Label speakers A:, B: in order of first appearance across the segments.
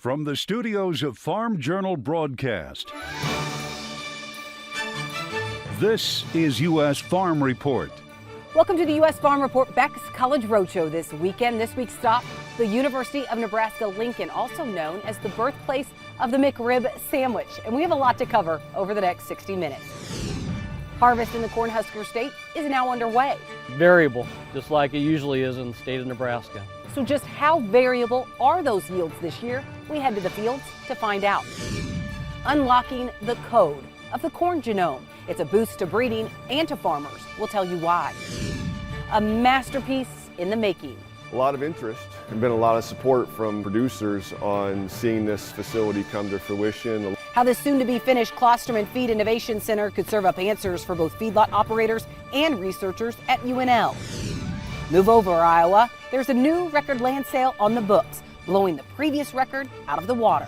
A: From the studios of Farm Journal Broadcast, this is U.S. Farm Report.
B: Welcome to the U.S. Farm Report Becks College Roadshow this weekend. This week's stop, the University of Nebraska Lincoln, also known as the birthplace of the McRib sandwich. And we have a lot to cover over the next 60 minutes. Harvest in the Cornhusker State is now underway.
C: Variable, just like it usually is in the state of Nebraska.
B: So just how variable are those yields this year? We head to the fields to find out. Unlocking the code of the corn genome. It's a boost to breeding and to farmers. We'll tell you why. A masterpiece in the making.
D: A lot of interest and been a lot of support from producers on seeing this facility come to fruition.
B: How the soon-to-be finished Klosterman Feed Innovation Center could serve up answers for both feedlot operators and researchers at UNL. Move over, Iowa. There's a new record land sale on the books, blowing the previous record out of the water.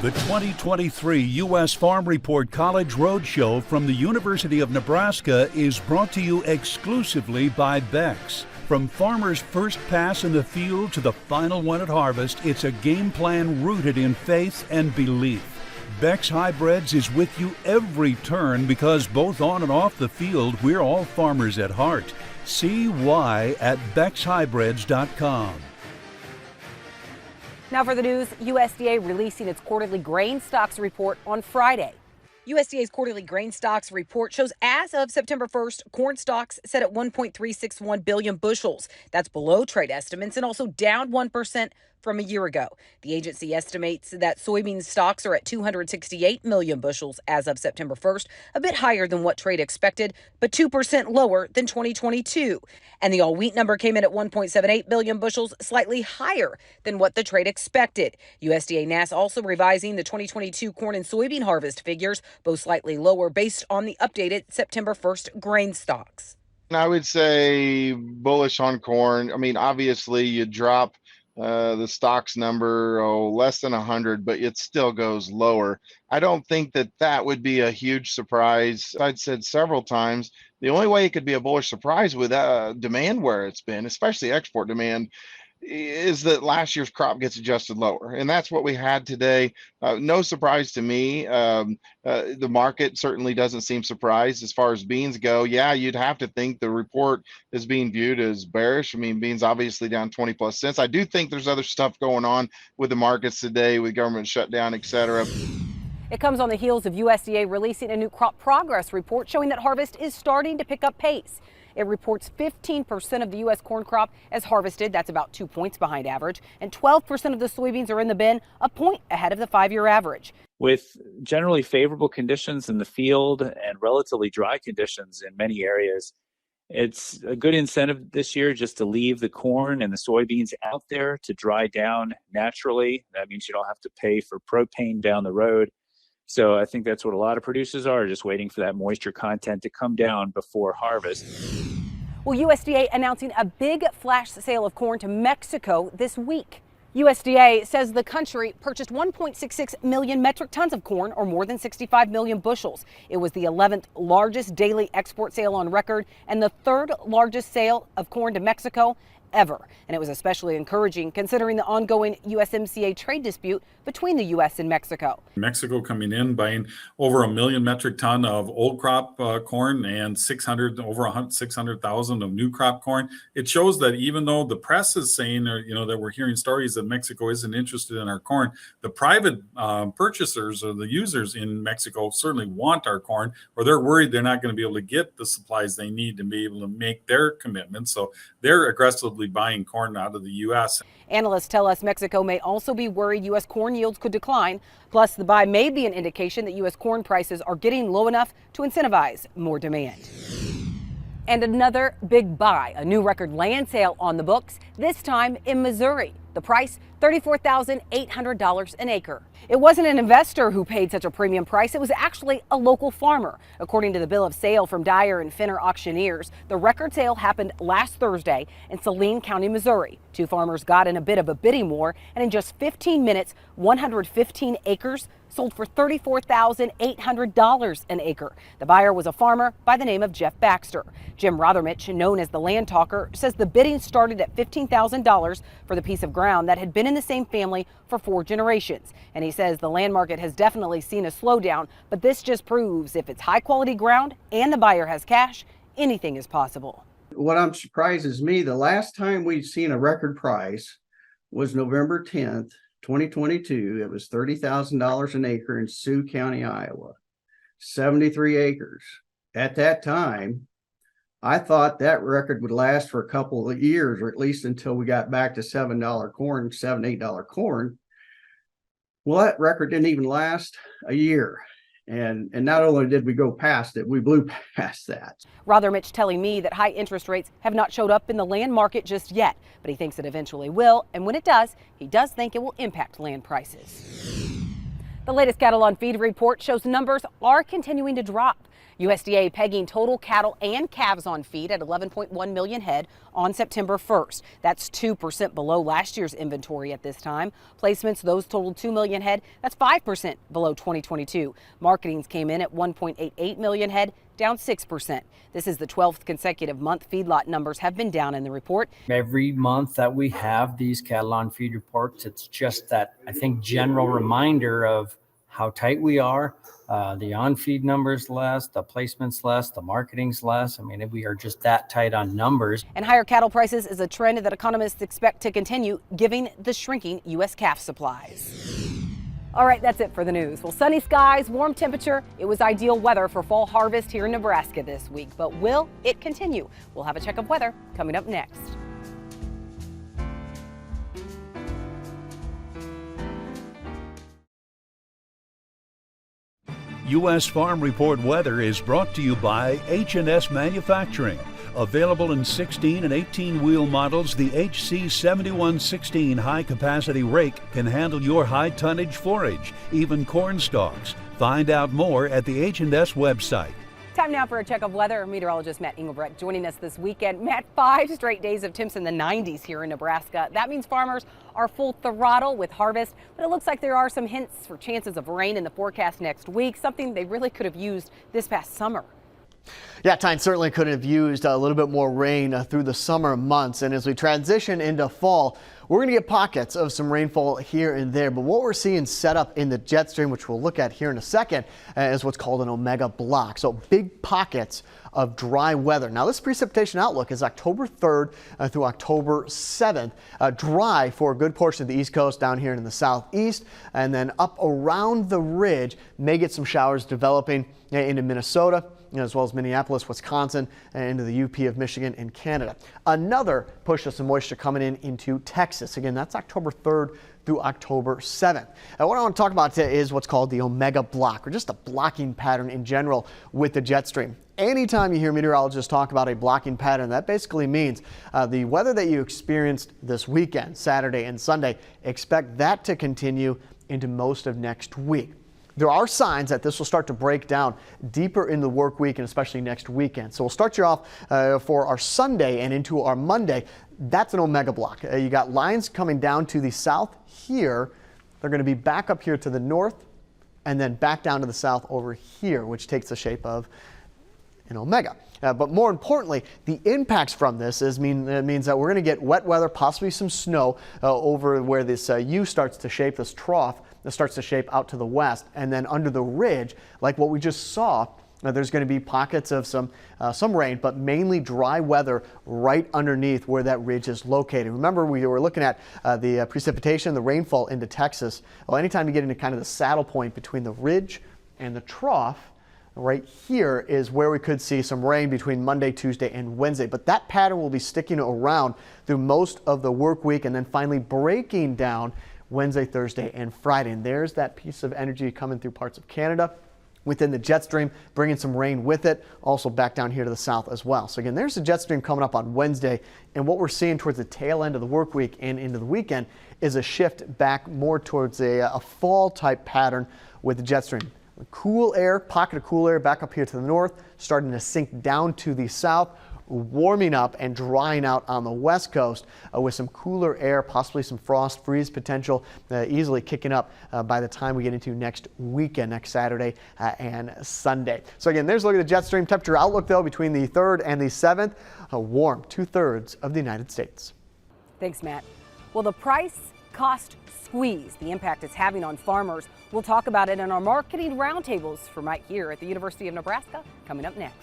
A: The 2023 U.S. Farm Report College Roadshow from the University of Nebraska is brought to you exclusively by Becks. From farmers' first pass in the field to the final one at harvest, it's a game plan rooted in faith and belief. Becks Hybrids is with you every turn because both on and off the field, we're all farmers at heart. See why at BecksHybrids.com.
B: Now for the news, USDA releasing its quarterly grain stocks report on Friday. USDA's quarterly grain stocks report shows as of September 1st, corn stocks set at 1.361 billion bushels. That's below trade estimates and also down 1% from a year ago. The agency estimates that soybean stocks are at 268 million bushels as of September 1st, a bit higher than what trade expected, but 2% lower than 2022. And the all-wheat number came in at 1.78 billion bushels, slightly higher than what the trade expected. USDA NASS also revising the 2022 corn and soybean harvest figures, both slightly lower based on the updated September 1st grain stocks.
E: I would say bullish on corn. I mean, obviously you drop the stocks number, less than 100, but it still goes lower. I don't think that would be a huge surprise. I'd said several times, the only way it could be a bullish surprise with demand where it's been, especially export demand, is that last year's crop gets adjusted lower. And that's what we had today. No surprise to me. The market certainly doesn't seem surprised as far as beans go. Yeah, you'd have to think the report is being viewed as bearish. I mean, beans obviously down 20 plus cents. I do think there's other stuff going on with the markets today with government shutdown, et cetera.
B: It comes on the heels of USDA releasing a new crop progress report showing that harvest is starting to pick up pace. It reports 15% of the U.S. corn crop as harvested. That's about 2 points behind average. And 12% of the soybeans are in the bin, a point ahead of the 5-year average.
F: With generally favorable conditions in the field and relatively dry conditions in many areas, it's a good incentive this year just to leave the corn and the soybeans out there to dry down naturally. That means you don't have to pay for propane down the road. So I think that's what a lot of producers are, just waiting for that moisture content to come down before harvest.
B: Well, USDA announcing a big flash sale of corn to Mexico this week. USDA says the country purchased 1.66 million metric tons of corn, or more than 65 million bushels. It was the 11th largest daily export sale on record and the 3rd largest sale of corn to Mexico ever. And it was especially encouraging considering the ongoing USMCA trade dispute between the U.S. and Mexico.
G: Mexico coming in buying over 1 million metric ton of old crop corn and over 600,000 of new crop corn. It shows that even though the press is saying, that we're hearing stories that Mexico isn't interested in our corn, the private purchasers or the users in Mexico certainly want our corn, or they're worried they're not going to be able to get the supplies they need to be able to make their commitments. So they're aggressively buying corn out of the U.S.
B: Analysts tell us Mexico may also be worried U.S. corn yields could decline. Plus, the buy may be an indication that U.S. corn prices are getting low enough to incentivize more demand. And another big buy, a new record land sale on the books, this time in Missouri. The price, $34,800 an acre. It wasn't an investor who paid such a premium price. It was actually a local farmer. According to the bill of sale from Dyer and Finner auctioneers, the record sale happened last Thursday in Saline County, Missouri. Two farmers got in a bit of a bidding war, and in just 15 minutes, 115 acres sold for $34,800 an acre. The buyer was a farmer by the name of Jeff Baxter. Jim Rothermich, known as the land talker, says the bidding started at $15,000 for the piece of ground that had been in the same family for 4 generations. And he says the land market has definitely seen a slowdown, but this just proves if it's high quality ground and the buyer has cash, anything is possible.
H: What I'm surprised is me, the last time we'd seen a record price was November 10th, 2022. It was $30,000 an acre in Sioux County, Iowa, 73 acres. At that time, I thought that record would last for a couple of years, or at least until we got back to $7 corn, $7, $8 corn. Well, that record didn't even last a year. And not only did we go past it, we blew past that.
B: Rothermich telling me that high interest rates have not showed up in the land market just yet, but he thinks it eventually will. And when it does, he does think it will impact land prices. The latest cattle on feed report shows numbers are continuing to drop. USDA pegging total cattle and calves on feed at 11.1 million head on September 1st. That's 2% below last year's inventory at this time. Placements, those totaled 2 million head. That's 5% below 2022. Marketings came in at 1.88 million head, down 6%. This is the 12th consecutive month feedlot numbers have been down in the report.
I: Every month that we have these cattle on feed reports, it's just that, I think, general reminder of how tight we are. The on-feed numbers less, the placements less, the marketing's less. I mean, we are just that tight on numbers.
B: And higher cattle prices is a trend that economists expect to continue, given the shrinking U.S. calf supplies. All right, that's it for the news. Well, sunny skies, warm temperature. It was ideal weather for fall harvest here in Nebraska this week. But will it continue? We'll have a check of weather coming up next.
A: U.S. Farm Report weather is brought to you by H&S Manufacturing. Available in 16 and 18 wheel models, the HC 7116 high-capacity rake can handle your high-tonnage forage, even corn stalks. Find out more at the H&S website.
B: Time now for a check of weather. Meteorologist Matt Engelbrecht joining us this weekend. Matt, 5 straight days of temps in the 90s here in Nebraska. That means farmers are full throttle with harvest, but it looks like there are some hints for chances of rain in the forecast next week, something they really could have used this past summer.
J: Yeah, Tyne certainly could have used a little bit more rain through the summer months. And as we transition into fall, we're going to get pockets of some rainfall here and there. But what we're seeing set up in the jet stream, which we'll look at here in a second, is what's called an omega block. So big pockets of dry weather. Now, this precipitation outlook is October 3rd through October 7th. Dry for a good portion of the East Coast down here in the southeast, and then up around the ridge, may get some showers developing into Minnesota, as well as Minneapolis, Wisconsin, and into the UP of Michigan and Canada. Another push of some moisture coming into Texas. Again, that's October 3rd through October 7th. And what I want to talk about today is what's called the omega block, or just a blocking pattern in general with the jet stream. Anytime you hear meteorologists talk about a blocking pattern, that basically means the weather that you experienced this weekend, Saturday and Sunday, expect that to continue into most of next week. There are signs that this will start to break down deeper in the work week and especially next weekend. So we'll start you off for our Sunday and into our Monday. That's an omega block. You got lines coming down to the south here. They're going to be back up here to the north and then back down to the south over here, which takes the shape of an omega. But more importantly, the impacts from this means that we're going to get wet weather, possibly some snow over where this U starts to shape, this trough that starts to shape out to the west, and then under the ridge, like what we just saw, there's going to be pockets of some rain, but mainly dry weather right underneath where that ridge is located. Remember, we were looking at the precipitation, the rainfall into Texas. Well, anytime you get into kind of the saddle point between the ridge and the trough, right here is where we could see some rain between Monday, Tuesday, and Wednesday. But that pattern will be sticking around through most of the work week and then finally breaking down Wednesday, Thursday, and Friday. And there's that piece of energy coming through parts of Canada within the jet stream, bringing some rain with it, also back down here to the south as well. So again, there's the jet stream coming up on Wednesday, and what we're seeing towards the tail end of the work week and into the weekend is a shift back more towards a fall type pattern with the jet stream. Cool air, pocket of cool air back up here to the north, starting to sink down to the south. warming up and drying out on the west coast with some cooler air, possibly some frost freeze potential, easily kicking up by the time we get into next weekend, next Saturday and Sunday. So again, there's a look at the jet stream temperature outlook though between the 3rd and the 7th, a warm 2/3 of the United States.
B: Thanks, Matt. Well, the price cost squeeze, the impact it's having on farmers. We'll talk about it in our marketing roundtables from right here at the University of Nebraska coming up next.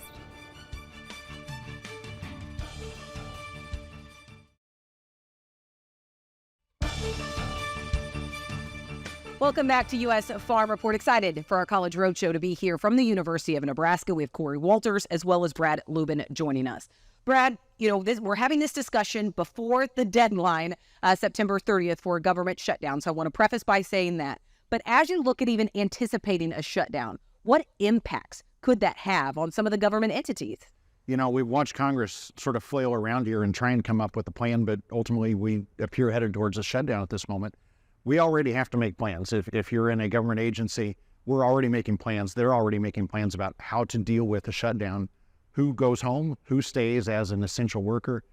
B: Welcome back to U.S. Farm Report. Excited for our College Roadshow to be here from the University of Nebraska. We have Corey Walters as well as Brad Lubin joining us. Brad, we're having this discussion before the deadline, September 30th, for a government shutdown. So I want to preface by saying that. But as you look at even anticipating a shutdown, what impacts could that have on some of the government entities?
K: We've watched Congress sort of flail around here and try and come up with a plan, but ultimately we appear headed towards a shutdown at this moment. We already have to make plans. If you're in a government agency, we're already making plans. They're already making plans about how to deal with a shutdown. Who goes home, who stays as an essential worker.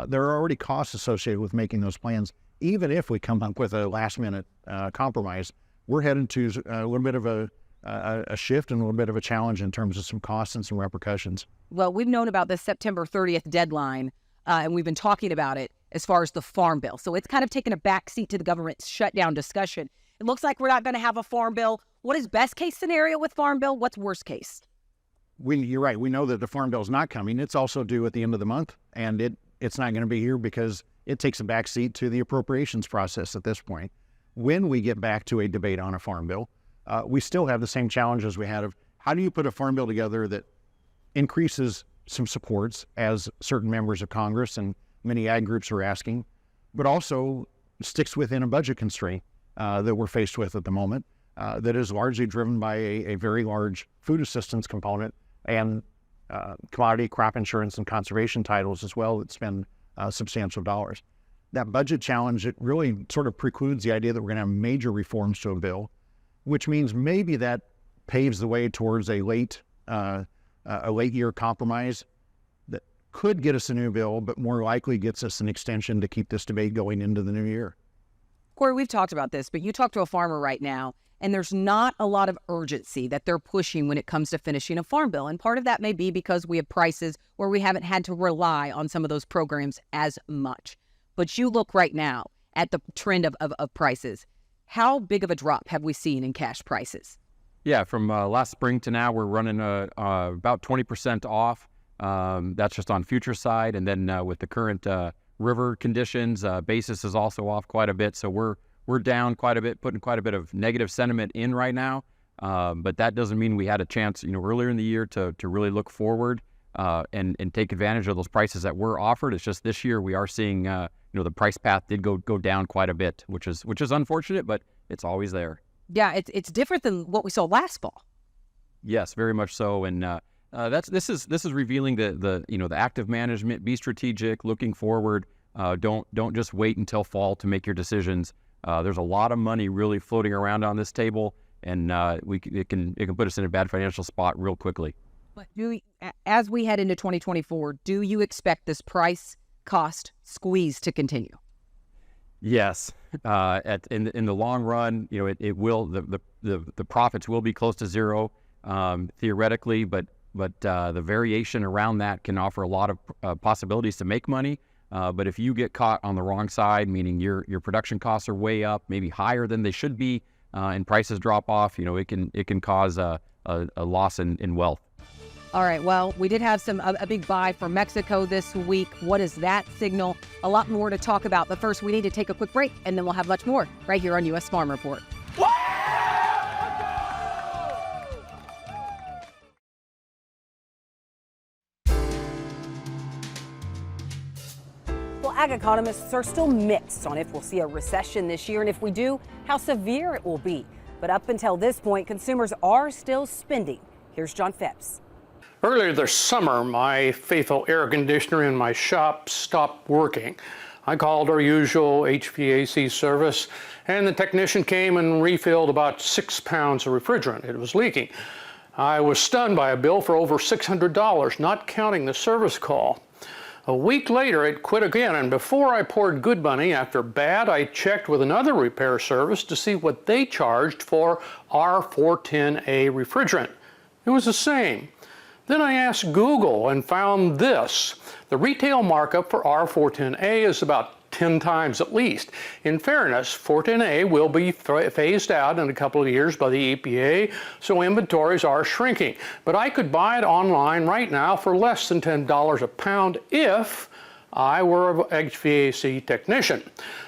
K: There are already costs associated with making those plans. Even if we come up with a last-minute compromise, we're headed to a little bit of a shift and a little bit of a challenge in terms of some costs and some repercussions.
B: Well, we've known about the September 30th deadline, and we've been talking about it as far as the Farm Bill. So it's kind of taken a backseat to the government's shutdown discussion. It looks like we're not going to have a Farm Bill. What is best case scenario with Farm Bill? What's worst case?
K: You're right. We know that the Farm Bill is not coming. It's also due at the end of the month, and it's not going to be here because it takes a backseat to the appropriations process at this point. When we get back to a debate on a Farm Bill, we still have the same challenges we had of how do you put a Farm Bill together that increases some supports, as certain members of Congress and many ag groups are asking, but also sticks within a budget constraint that we're faced with at the moment that is largely driven by a very large food assistance component and commodity, crop insurance, and conservation titles as well that spend substantial dollars. That budget challenge, it really sort of precludes the idea that we're going to have major reforms to a bill, which means maybe that paves the way towards a late year compromise that could get us a new bill, but more likely gets us an extension to keep this debate going into the new year.
B: Corey, we've talked about this, but you talk to a farmer right now, and there's not a lot of urgency that they're pushing when it comes to finishing a Farm Bill. And part of that may be because we have prices where we haven't had to rely on some of those programs as much. But you look right now at the trend of prices. How big of a drop have we seen in cash prices?
L: Yeah, from last spring to now, we're running about 20% off. That's just on future side. And then with the current river conditions, basis is also off quite a bit. So we're down quite a bit, putting quite a bit of negative sentiment in right now. But that doesn't mean we had a chance, earlier in the year to really look forward and take advantage of those prices that were offered. It's just this year we are seeing, the price path did go down quite a bit, which is unfortunate, but it's always there.
B: Yeah, it's different than what we saw last fall.
L: Yes, very much so. And this is revealing the active management. Be strategic, looking forward. Don't just wait until fall to make your decisions. There's a lot of money really floating around on this table, and it can put us in a bad financial spot real quickly.
B: But as we head into 2024, do you expect this price cost squeeze to continue?
L: Yes, in the long run, it will. The profits will be close to zero theoretically, but the variation around that can offer a lot of possibilities to make money. But if you get caught on the wrong side, meaning your production costs are way up, maybe higher than they should be, and prices drop off, it can cause a loss in wealth.
B: All right. Well, we did have a big buy from Mexico this week. What does that signal? A lot more to talk about. But first, we need to take a quick break, and then we'll have much more right here on U.S. Farm Report. Well, ag economists are still mixed on if we'll see a recession this year, and if we do, how severe it will be. But up until this point, consumers are still spending. Here's John Phipps.
M: Earlier this summer, my faithful air conditioner in my shop stopped working. I called our usual HVAC service, and the technician came and refilled about 6 pounds of refrigerant. It was leaking. I was stunned by a bill for over $600, not counting the service call. A week later, it quit again, and before I poured good money after bad, I checked with another repair service to see what they charged for R410A refrigerant. It was the same. Then I asked Google and found this. The retail markup for R410A is about 10 times at least. In fairness, 410A will be phased out in a couple of years by the EPA, so inventories are shrinking. But I could buy it online right now for less than $10 a pound if I were an HVAC technician.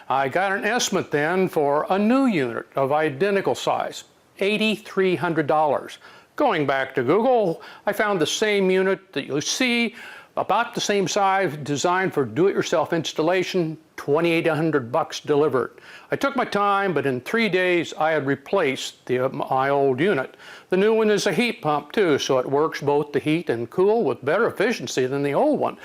M: I got an estimate then for a new unit of identical size, $8,300. Going back to Google, I found the same unit that you see, about the same size, designed for do-it-yourself installation, $2,800 delivered. I took my time, but in 3 days I had replaced my old unit. The new one is a heat pump too, so it works both to heat and cool with better efficiency than the old one.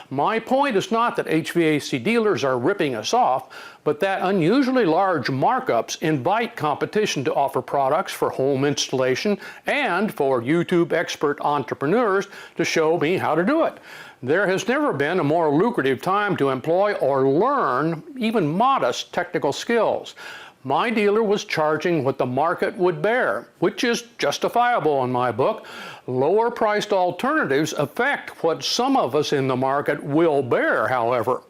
M: My point is not that HVAC dealers are ripping us off, but that unusually large markups invite competition to offer products for home installation and for YouTube expert entrepreneurs to show me how to do it. There has never been a more lucrative time to employ or learn even modest technical skills. My dealer was charging what the market would bear, which is justifiable in my book. Lower priced alternatives affect what some of us in the market will bear, however.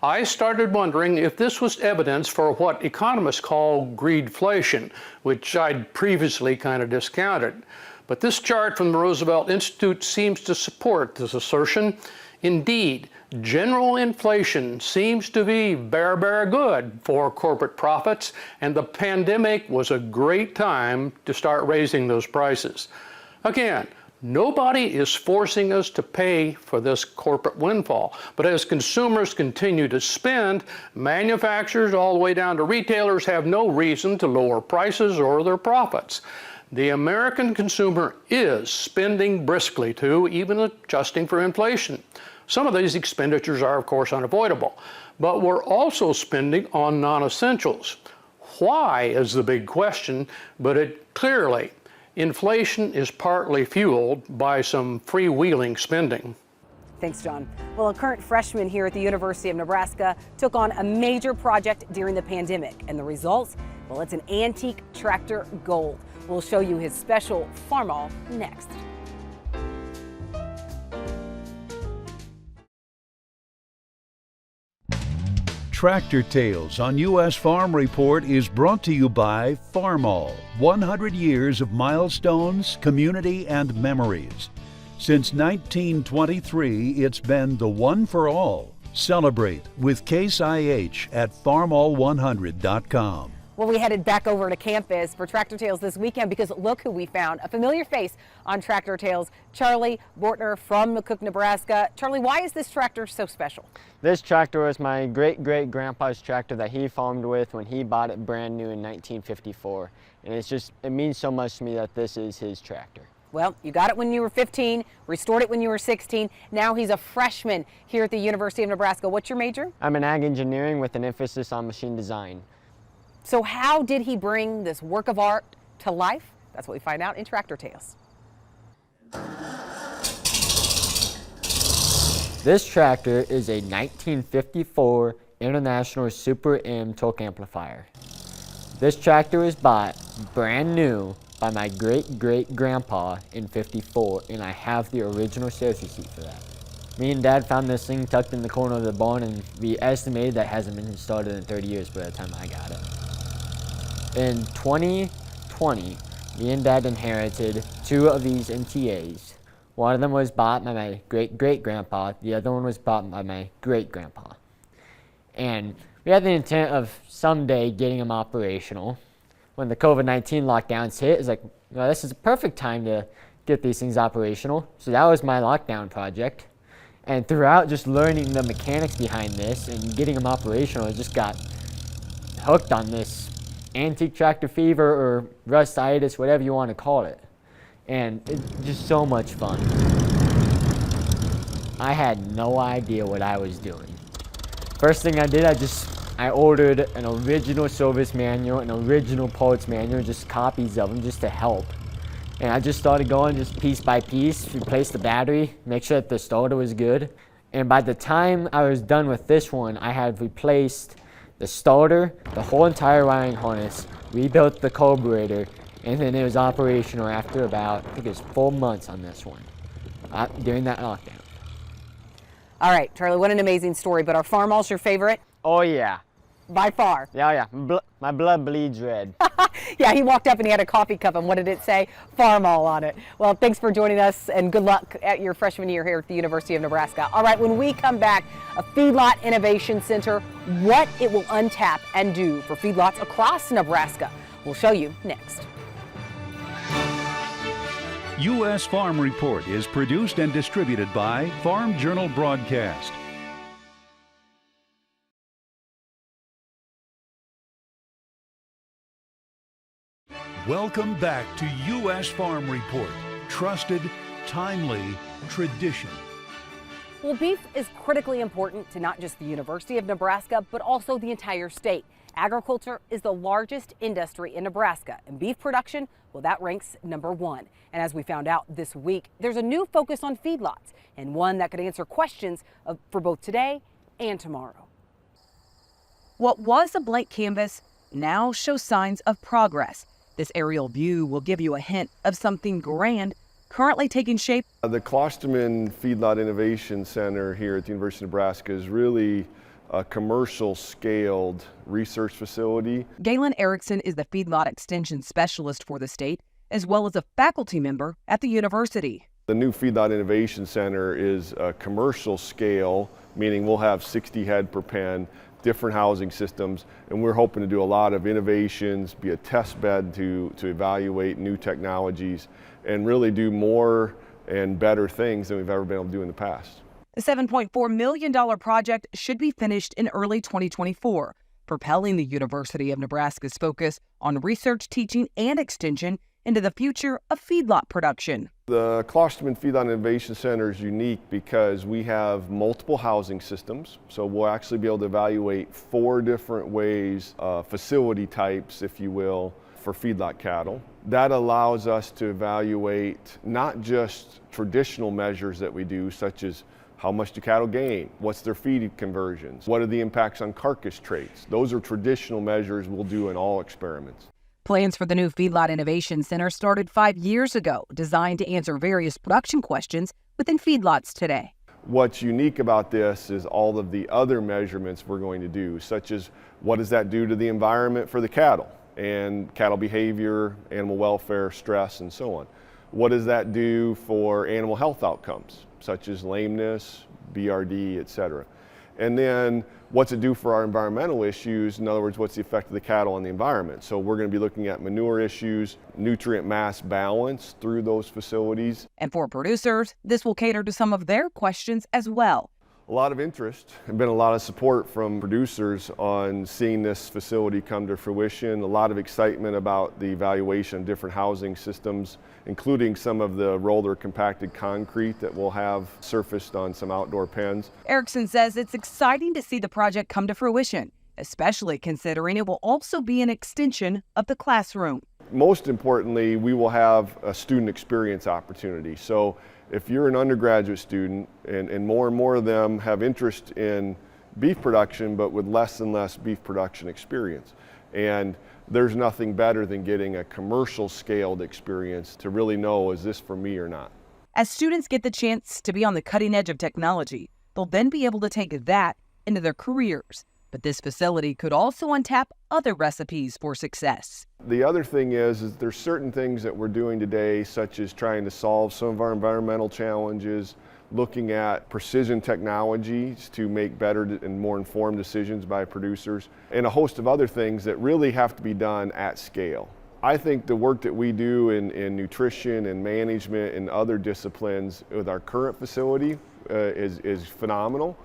M: I started wondering if this was evidence for what economists call greedflation, which I'd previously kind of discounted. But this chart from the Roosevelt Institute seems to support this assertion. Indeed, general inflation seems to be very good for corporate profits, and the pandemic was a great time to start raising those prices. Again, nobody is forcing us to pay for this corporate windfall, but as consumers continue to spend, manufacturers all the way down to retailers have no reason to lower prices or their profits. The American consumer is spending briskly too, even adjusting for inflation. Some of these expenditures are, of course, unavoidable, but we're also spending on non-essentials. Why is the big question, but clearly, inflation is partly fueled by some freewheeling spending.
B: Thanks, John. Well, a current freshman here at the University of Nebraska took on a major project during the pandemic, and the results? Well, it's an antique tractor gold. We'll show you his special farm-all next.
A: Tractor Tales on U.S. Farm Report is brought to you by Farm-All, 100 years of milestones, community, and memories. Since 1923, it's been the one for all. Celebrate with Case IH at farmall100.com.
B: Well, we headed back over to campus for Tractor Tales this weekend because look who we found. A familiar face on Tractor Tales, Charlie Bortner from McCook, Nebraska. Charlie, why is this tractor so special?
N: This tractor was my great-great-grandpa's tractor that he farmed with when he bought it brand new in 1954. And it means so much to me that this is his tractor.
B: Well, you got it when you were 15, restored it when you were 16. Now he's a freshman here at the University of Nebraska. What's your major?
N: I'm in ag engineering with an emphasis on machine design.
B: So how did he bring this work of art to life? That's what we find out in Tractor Tales.
N: This tractor is a 1954 International Super M torque amplifier. This tractor was bought brand new by my great-great-grandpa in '54, and I have the original sales receipt for that. Me and Dad found this thing tucked in the corner of the barn, and we estimated that hasn't been started in 30 years by the time I got it. In 2020, me and Dad inherited 2 of these MTAs. One of them was bought by my great-great-grandpa, the other one was bought by my great-grandpa. And we had the intent of someday getting them operational. When the COVID-19 lockdowns hit, it's like, well, this is a perfect time to get these things operational. So that was my lockdown project. And throughout just learning the mechanics behind this and getting them operational, I just got hooked on this antique tractor fever or rustitis, whatever you want to call it. And it's just so much fun. I had no idea what I was doing. First thing I did, I ordered an original service manual, an original parts manual, just copies of them just to help. And I just started going just piece by piece, replace the battery, make sure that the starter was good. And by the time I was done with this one, I had replaced the starter, the whole entire wiring harness, rebuilt the carburetor, and then it was operational after about, I think it was 4 months on this one, during that lockdown.
B: All right, Charlie, what an amazing story, but are Farmall's your favorite?
N: Oh yeah.
B: By far.
N: Yeah. My blood bleeds red.
B: Yeah, he walked up and he had a coffee cup, and what did it say? Farmall on it. Well, thanks for joining us, and good luck at your freshman year here at the University of Nebraska. All right, when we come back, a Feedlot Innovation Center, what it will untap and do for feedlots across Nebraska. We'll show you next.
A: U.S. Farm Report is produced and distributed by Farm Journal Broadcast. Welcome back to U.S. Farm Report. Trusted, timely, tradition.
B: Well, beef is critically important to not just the University of Nebraska, but also the entire state. Agriculture is the largest industry in Nebraska, and beef production, well, that ranks #1. And as we found out this week, there's a new focus on feedlots, and one that could answer questions for both today and tomorrow. What was a blank canvas now shows signs of progress. This aerial view will give you a hint of something grand currently taking shape.
D: The Klosterman Feedlot Innovation Center here at the University of Nebraska is really a commercial scaled research facility.
B: Galen Erickson is the Feedlot Extension Specialist for the state, as well as a faculty member at the university.
D: The new Feedlot Innovation Center is a commercial scale, meaning we'll have 60 head per pen, different housing systems, and we're hoping to do a lot of innovations, be a test bed to evaluate new technologies, and really do more and better things than we've ever been able to do in the past.
B: The $7.4 million project should be finished in early 2024, propelling the University of Nebraska's focus on research, teaching, and extension into the future of feedlot production.
D: The Klosterman Feedlot Innovation Center is unique because we have multiple housing systems, so we'll actually be able to evaluate 4 different ways, facility types, if you will, for feedlot cattle. That allows us to evaluate not just traditional measures that we do, such as how much do cattle gain? What's their feed conversions? What are the impacts on carcass traits? Those are traditional measures we'll do in all experiments.
B: Plans for the new Feedlot Innovation Center started 5 years ago, designed to answer various production questions within feedlots today.
D: What's unique about this is all of the other measurements we're going to do, such as what does that do to the environment for the cattle and cattle behavior, animal welfare, stress, and so on. What does that do for animal health outcomes, such as lameness, BRD, etc. And then what's it do for our environmental issues? In other words, what's the effect of the cattle on the environment? So we're going to be looking at manure issues, nutrient mass balance through those facilities.
B: And for producers, this will cater to some of their questions as well.
D: A lot of interest and been a lot of support from producers on seeing this facility come to fruition. A lot of excitement about the evaluation of different housing systems, including some of the roller compacted concrete that we'll have surfaced on some outdoor pens.
B: Erickson says it's exciting to see the project come to fruition, especially considering it will also be an extension of the classroom.
D: Most importantly, we will have a student experience opportunity. So if you're an undergraduate student, and more of them have interest in beef production, but with less and less beef production experience. And there's nothing better than getting a commercial scaled experience to really know, is this for me or not?
B: As students get the chance to be on the cutting edge of technology, they'll then be able to take that into their careers. But this facility could also untap other recipes for success.
D: The other thing is there's certain things that we're doing today, such as trying to solve some of our environmental challenges, looking at precision technologies to make better and more informed decisions by producers, and a host of other things that really have to be done at scale. I think the work that we do in nutrition and management and other disciplines with our current facility is phenomenal.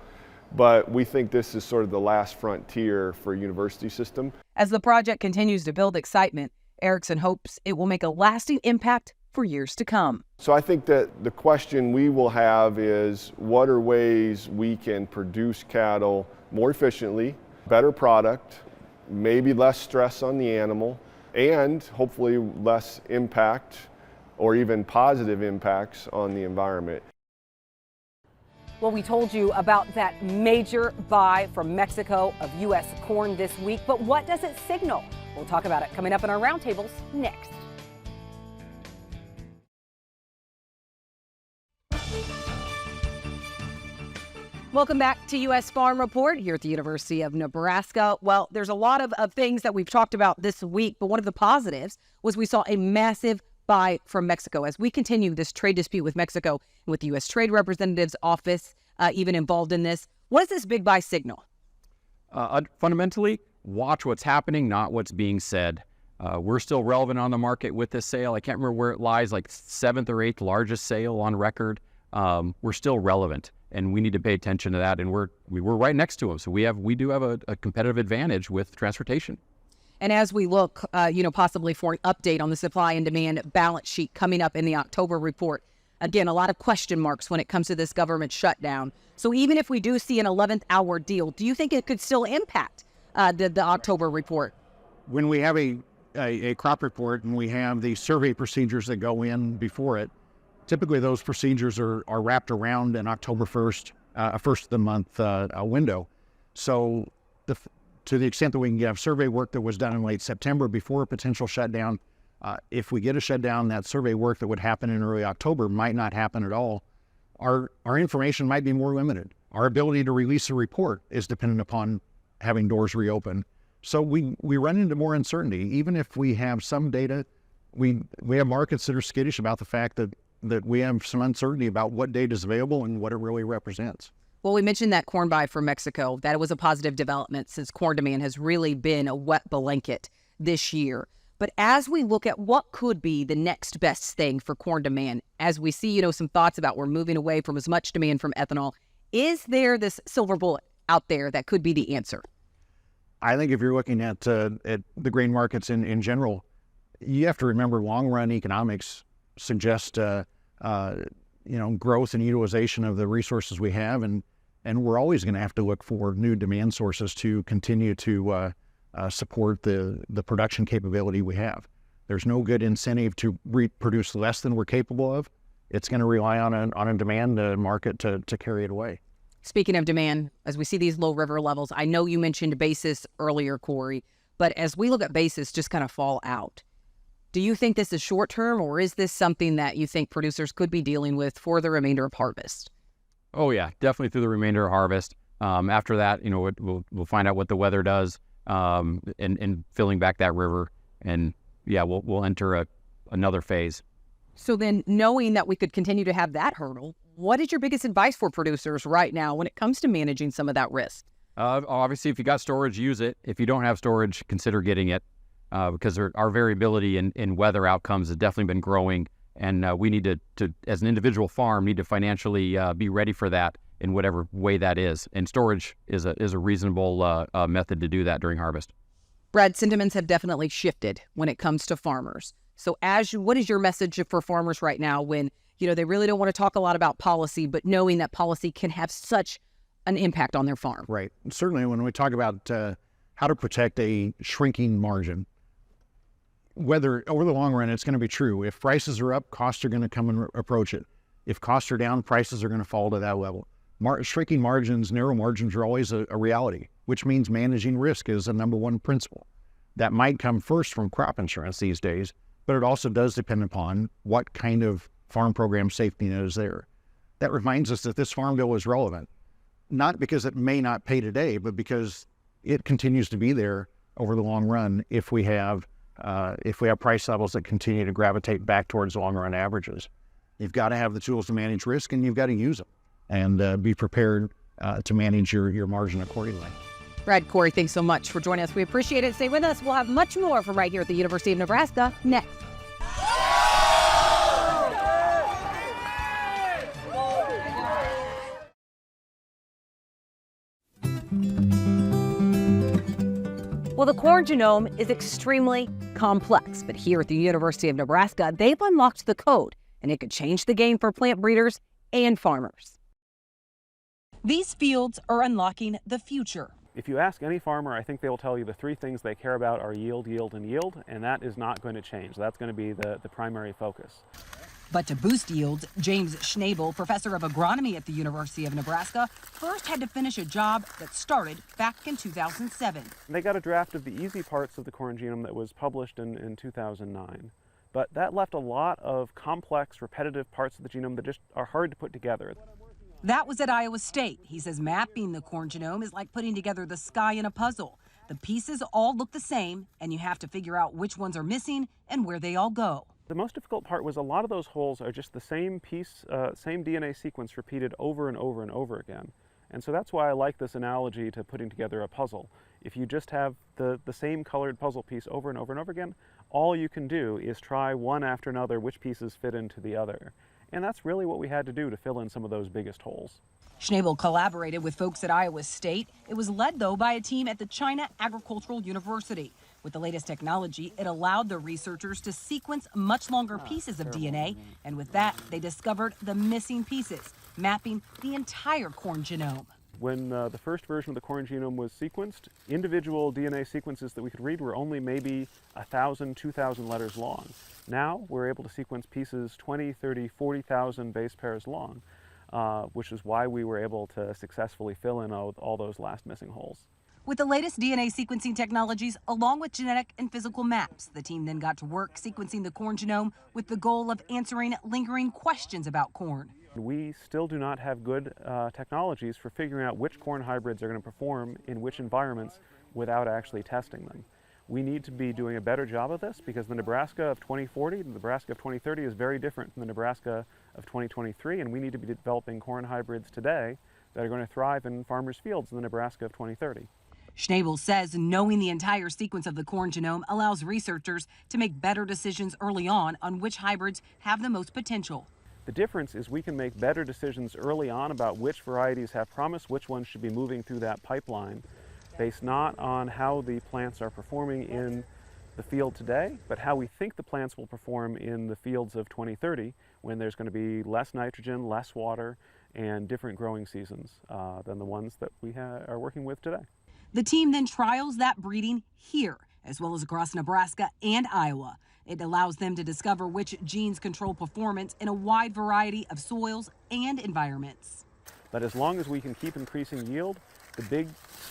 D: But we think this is sort of the last frontier for a university system.
B: As the project continues to build excitement, Erickson hopes it will make a lasting impact for years to come.
D: So I think that the question we will have is, what are ways we can produce cattle more efficiently, better product, maybe less stress on the animal, and hopefully less impact or even positive impacts on the environment.
B: Well, we told you about that major buy from Mexico of U.S. corn this week, but what does it signal? We'll talk about it coming up in our roundtables next. Welcome back to U.S. Farm Report here at the University of Nebraska. Well, there's a lot of things that we've talked about this week, but one of the positives was we saw a massive buy from Mexico as we continue this trade dispute with Mexico, with the U.S. Trade Representative's office even involved in this. What does this big buy signal?
L: Fundamentally, watch what's happening, not what's being said. We're still relevant on the market with this sale. I can't remember where it lies, like 7th or 8th largest sale on record. We're still relevant, and we need to pay attention to that. And we're right next to them, so we do have a competitive advantage with transportation.
B: And as we look, possibly for an update on the supply and demand balance sheet coming up in the October report, again, a lot of question marks when it comes to this government shutdown. So even if we do see an 11th hour deal, do you think it could still impact the October report?
K: When we have a crop report and we have the survey procedures that go in before it, typically those procedures are wrapped around an October 1st, first of the month window. So to the extent that we can have survey work that was done in late September before a potential shutdown, if we get a shutdown, that survey work that would happen in early October might not happen at all. Our information might be more limited. Our ability to release a report is dependent upon having doors reopen. So we run into more uncertainty. Even if we have some data, we have markets that are skittish about the fact that we have some uncertainty about what data is available and what it really represents.
B: Well, we mentioned that corn buy from Mexico. That was a positive development since corn demand has really been a wet blanket this year. But as we look at what could be the next best thing for corn demand, as we see, some thoughts about we're moving away from as much demand from ethanol, is there this silver bullet out there that could be the answer?
K: I think if you're looking at the grain markets in general, you have to remember long-run economics suggest growth and utilization of the resources we have, and we're always going to have to look for new demand sources to continue to support the production capability we have. There's no good incentive to produce less than we're capable of. It's going to rely on a demand market to carry it away.
B: Speaking of demand, as we see these low river levels, I know you mentioned basis earlier, Corey, but as we look at basis just kind of fall out, do you think this is short term, or is this something that you think producers could be dealing with for the remainder of harvest?
L: Oh yeah, definitely through the remainder of harvest. After that, we'll find out what the weather does in filling back that river, and yeah, we'll enter another phase.
B: So then, knowing that we could continue to have that hurdle, what is your biggest advice for producers right now when it comes to managing some of that risk?
L: Obviously, if you got storage, use it. If you don't have storage, consider getting it, because our variability in weather outcomes has definitely been growing, and we need to, as an individual farm, need to financially be ready for that in whatever way that is. And storage is a reasonable method to do that during harvest.
B: Brad, sentiments have definitely shifted when it comes to farmers. So what is your message for farmers right now when, they really don't want to talk a lot about policy, but knowing that policy can have such an impact on their farm?
K: Right. Certainly when we talk about how to protect a shrinking margin, whether over the long run, it's going to be true. If prices are up, costs are going to come and approach it. If costs are down, prices are going to fall to that level. Shrinking margins, narrow margins are always a reality, which means managing risk is a number one principle. That might come first from crop insurance these days, but it also does depend upon what kind of farm program safety net is there. That reminds us that this farm bill is relevant, not because it may not pay today, but because it continues to be there over the long run if we have price levels that continue to gravitate back towards long run averages. You've got to have the tools to manage risk, and you've got to use them and be prepared to manage your margin accordingly.
B: Brad, Corey, thanks so much for joining us. We appreciate it. Stay with us. We'll have much more from right here at the University of Nebraska next. Well, the corn genome is extremely complex, but here at the University of Nebraska, they've unlocked the code, and it could change the game for plant breeders and farmers. These fields are unlocking the future.
O: If you ask any farmer, I think they will tell you the three things they care about are yield, yield, and yield, and that is not going to change. That's going to be the primary focus.
B: But to boost yields, James Schnabel, professor of agronomy at the University of Nebraska, first had to finish a job that started back in 2007.
O: They got a draft of the easy parts of the corn genome that was published in 2009. But that left a lot of complex, repetitive parts of the genome that just are hard to put together.
B: That was at Iowa State. He says mapping the corn genome is like putting together the sky in a puzzle. The pieces all look the same, and you have to figure out which ones are missing and where they all go.
O: The most difficult part was a lot of those holes are just the same piece, same DNA sequence repeated over and over and over again. And so that's why I like this analogy to putting together a puzzle. If you just have the same colored puzzle piece over and over and over again, all you can do is try one after another which pieces fit into the other. And that's really what we had to do to fill in some of those biggest holes.
B: Schnabel collaborated with folks at Iowa State. It was led, though, by a team at the China Agricultural University. With the latest technology, it allowed the researchers to sequence much longer pieces of DNA, and with that, they discovered the missing pieces, mapping the entire corn genome.
O: When the first version of the corn genome was sequenced, individual DNA sequences that we could read were only maybe 1,000, 2,000 letters long. Now we're able to sequence pieces 20, 30, 40,000 base pairs long, which is why we were able to successfully fill in all those last missing holes.
B: With the latest DNA sequencing technologies, along with genetic and physical maps, the team then got to work sequencing the corn genome with the goal of answering lingering questions about corn.
O: We still do not have good technologies for figuring out which corn hybrids are going to perform in which environments without actually testing them. We need to be doing a better job of this because the Nebraska of 2040, the Nebraska of 2030 is very different from the Nebraska of 2023, and we need to be developing corn hybrids today that are going to thrive in farmers' fields in the Nebraska of 2030.
B: Schnabel says knowing the entire sequence of the corn genome allows researchers to make better decisions early on which hybrids have the most potential.
O: The difference is we can make better decisions early on about which varieties have promise, which ones should be moving through that pipeline, based not on how the plants are performing in the field today, but how we think the plants will perform in the fields of 2030, when there's going to be less nitrogen, less water, and different growing seasons than the ones that we are working with today.
B: The team then trials that breeding here, as well as across Nebraska and Iowa. It allows them to discover which genes control performance in a wide variety of soils and environments.
O: But as long as we can keep increasing yield, the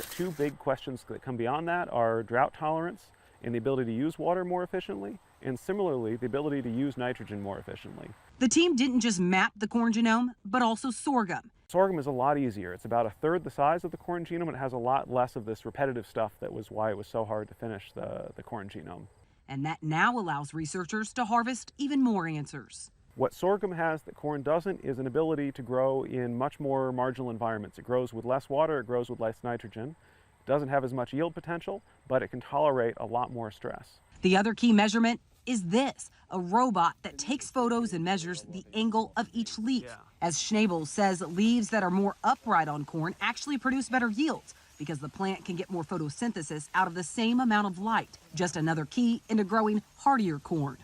O: two big questions that come beyond that are drought tolerance and the ability to use water more efficiently, and similarly, the ability to use nitrogen more efficiently.
B: The team didn't just map the corn genome, but also sorghum.
O: Sorghum is a lot easier. It's about 1/3 the size of the corn genome, and it has a lot less of this repetitive stuff that was why it was so hard to finish the corn genome.
B: And that now allows researchers to harvest even more answers.
O: What sorghum has that corn doesn't is an ability to grow in much more marginal environments. It grows with less water, it grows with less nitrogen. It doesn't have as much yield potential, but it can tolerate a lot more stress.
B: The other key measurement is this, a robot that takes photos and measures the angle of each leaf. As Schnabel says, leaves that are more upright on corn actually produce better yields because the plant can get more photosynthesis out of the same amount of light. Just another key into growing hardier corn.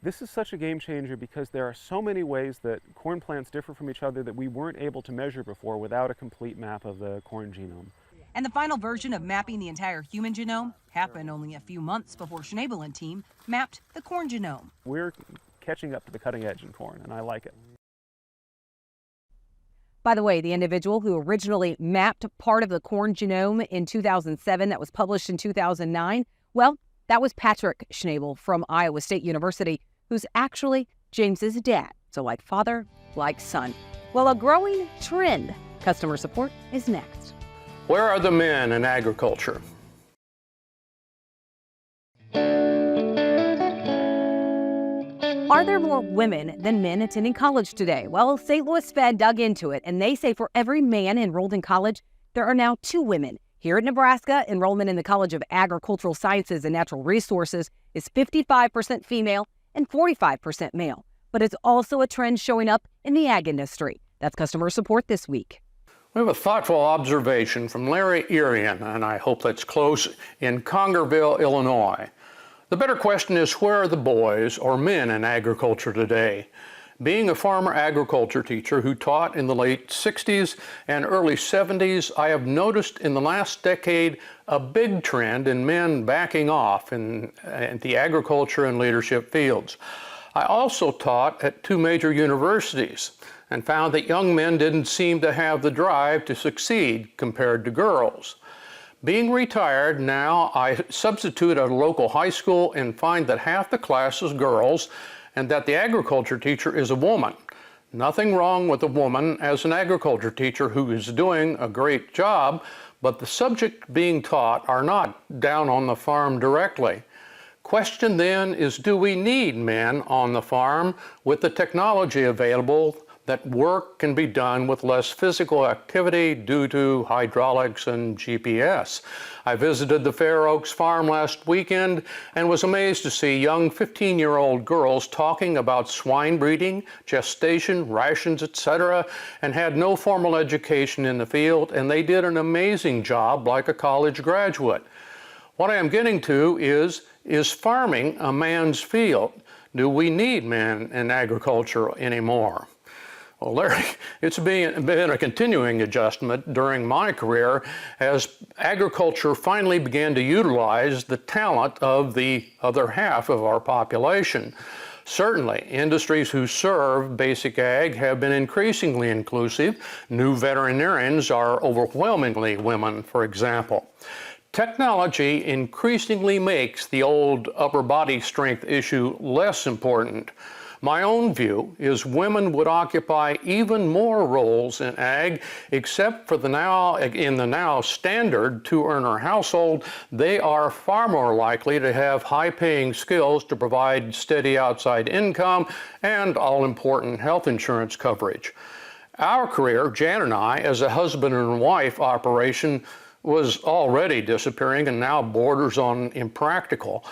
O: This is such a game changer because there are so many ways that corn plants differ from each other that we weren't able to measure before without a complete map of the corn genome.
B: And the final version of mapping the entire human genome happened only a few months before Schnabel and team mapped the corn genome.
O: We're catching up to the cutting edge in corn, and I like it.
B: By the way, the individual who originally mapped part of the corn genome in 2007 that was published in 2009, well, that was Patrick Schnabel from Iowa State University, who's actually James's dad. So like father, like son. Well, a growing trend. Customer support is next.
M: Where are the men in agriculture?
B: Are there more women than men attending college today? Well, St. Louis Fed dug into it, and they say for every man enrolled in college, there are now 2 women. Here at Nebraska, enrollment in the College of Agricultural Sciences and Natural Resources is 55% female and 45% male. But it's also a trend showing up in the ag industry. That's customer support this week.
M: We have a thoughtful observation from Larry Irian, and I hope that's close, in Congerville, Illinois. The better question is, where are the boys or men in agriculture today? Being a farmer agriculture teacher who taught in the late 60s and early 70s, I have noticed in the last decade a big trend in men backing off in the agriculture and leadership fields. I also taught at 2 major universities and found that young men didn't seem to have the drive to succeed compared to girls. Being retired now, I substitute at a local high school and find that half the class is girls and that the agriculture teacher is a woman. Nothing wrong with a woman as an agriculture teacher who is doing a great job, but the subject being taught are not down on the farm directly. Question then is, do we need men on the farm with the technology available that work can be done with less physical activity due to hydraulics and GPS? I visited the Fair Oaks farm last weekend and was amazed to see young 15-year-old girls talking about swine breeding, gestation, rations, etc., and had no formal education in the field, and they did an amazing job like a college graduate. What I am getting to is farming a man's field? Do we need men in agriculture anymore? Well, Larry, it's been a continuing adjustment during my career as agriculture finally began to utilize the talent of the other half of our population. Certainly, industries who serve basic ag have been increasingly inclusive. New veterinarians are overwhelmingly women, for example. Technology increasingly makes the old upper body strength issue less important. My own view is women would occupy even more roles in ag, except for in the now standard two-earner household, they are far more likely to have high-paying skills to provide steady outside income and all-important health insurance coverage. Our career, Jan and I, as a husband and wife operation, was already disappearing and now borders on impractical.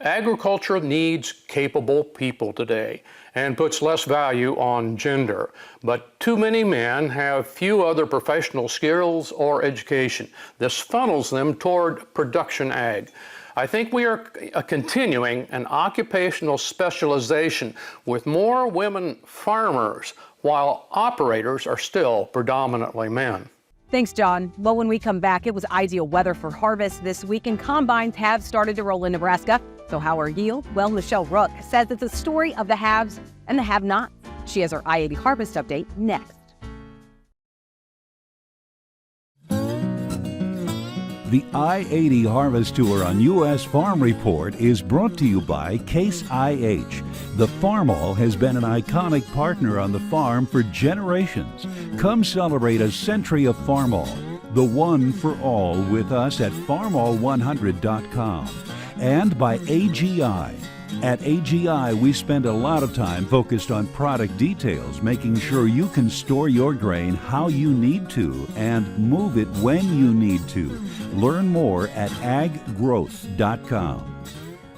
M: Agriculture needs capable people today and puts less value on gender. But too many men have few other professional skills or education. This funnels them toward production ag. I think we are continuing an occupational specialization with more women farmers while operators are still predominantly men.
B: Thanks, John. Well, when we come back, it was ideal weather for harvest this week, and combines have started to roll in Nebraska. So how are yield? Well, Michelle Rook says it's a story of the haves and the have-nots. She has our I-80 harvest update next.
A: The I-80 Harvest Tour on U.S. Farm Report is brought to you by Case IH. The Farmall has been an iconic partner on the farm for generations. Come celebrate a century of Farmall, the one for all, with us at farmall100.com. And by AGI. At AGI, we spend a lot of time focused on product details, making sure you can store your grain how you need to and move it when you need to. Learn more at aggrowth.com.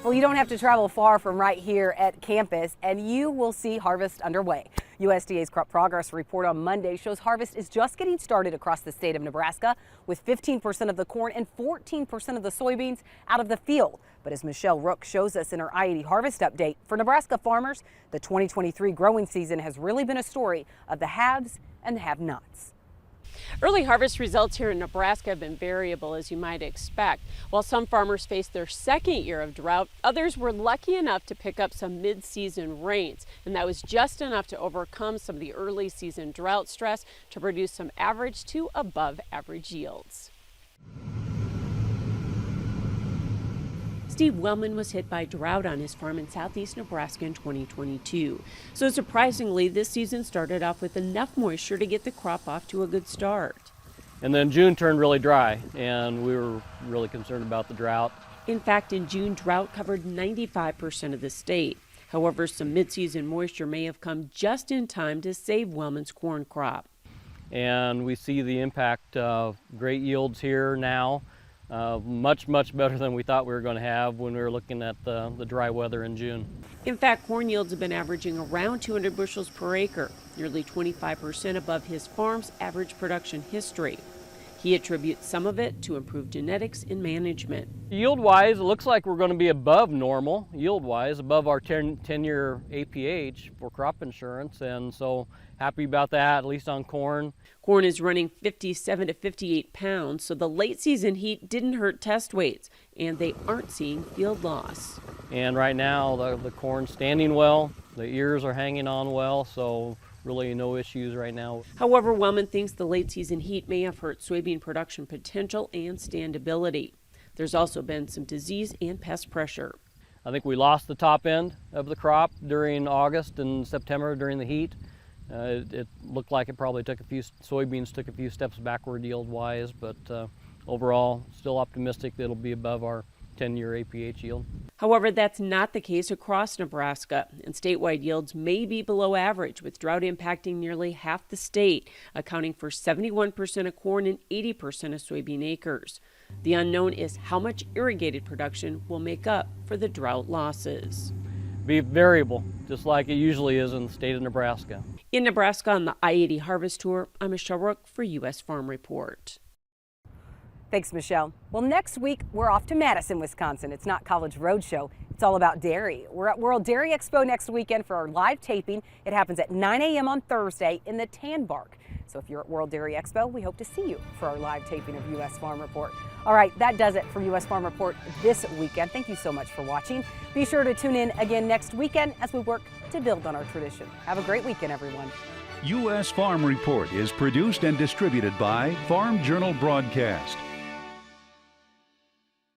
B: Well, you don't have to travel far from right here at campus, and you will see harvest underway. USDA's crop progress report on Monday shows harvest is just getting started across the state of Nebraska, with 15% of the corn and 14% of the soybeans out of the field. But as Michelle Rook shows us in her I-80 harvest update, for Nebraska farmers, the 2023 growing season has really been a story of the haves and the have-nots.
P: Early harvest results here in Nebraska have been variable, as you might expect. While some farmers faced their second year of drought, others were lucky enough to pick up some mid-season rains, and that was just enough to overcome some of the early season drought stress to produce some average to above average yields. Steve Wellman was hit by drought on his farm in southeast Nebraska in 2022. So surprisingly, this season started off with enough moisture to get the crop off to a good start.
C: And then June turned really dry, and we were really concerned about the drought.
P: In fact, in June, drought covered 95% of the state. However, some mid-season moisture may have come just in time to save Wellman's corn crop.
C: And we see the impact of great yields here now. Much better than we thought we were going to have when we were looking at the dry weather in June.
P: In fact, corn yields have been averaging around 200 bushels per acre, nearly 25% above his farm's average production history. He attributes some of it to improved genetics and management.
C: Yield-wise, it looks like we're going to be above normal, yield-wise, above our 10-year APH for crop insurance, and so happy about that, at least on corn.
P: Corn is running 57 to 58 pounds, so the late season heat didn't hurt test weights, and they aren't seeing field loss.
C: And right now, the corn's standing well. The ears are hanging on well, so really no issues right now.
P: However, Wellman thinks the late season heat may have hurt soybean production potential and standability. There's also been some disease and pest pressure.
C: I think we lost the top end of the crop during August and September during the heat. It looked like it probably took soybeans took a few steps backward yield-wise, but overall, still optimistic that it'll be above our 10-year APH yield.
P: However, that's not the case across Nebraska, and statewide yields may be below average, with drought impacting nearly half the state, accounting for 71% of corn and 80% of soybean acres. The unknown is how much irrigated production will make up for the drought losses.
C: Be variable, just like it usually is in the state of Nebraska.
P: In Nebraska on the I-80 Harvest Tour, I'm Michelle Rook for U.S. Farm Report.
B: Thanks, Michelle. Well, next week, we're off to Madison, Wisconsin. It's not College Roadshow. It's all about dairy. We're at World Dairy Expo next weekend for our live taping. It happens at 9 a.m. on Thursday in the Tan Bark. So if you're at World Dairy Expo, we hope to see you for our live taping of U.S. Farm Report. All right, that does it for U.S. Farm Report this weekend. Thank you so much for watching. Be sure to tune in again next weekend as we work to build on our tradition. Have a great weekend, everyone.
A: U.S. Farm Report is produced and distributed by Farm Journal Broadcast.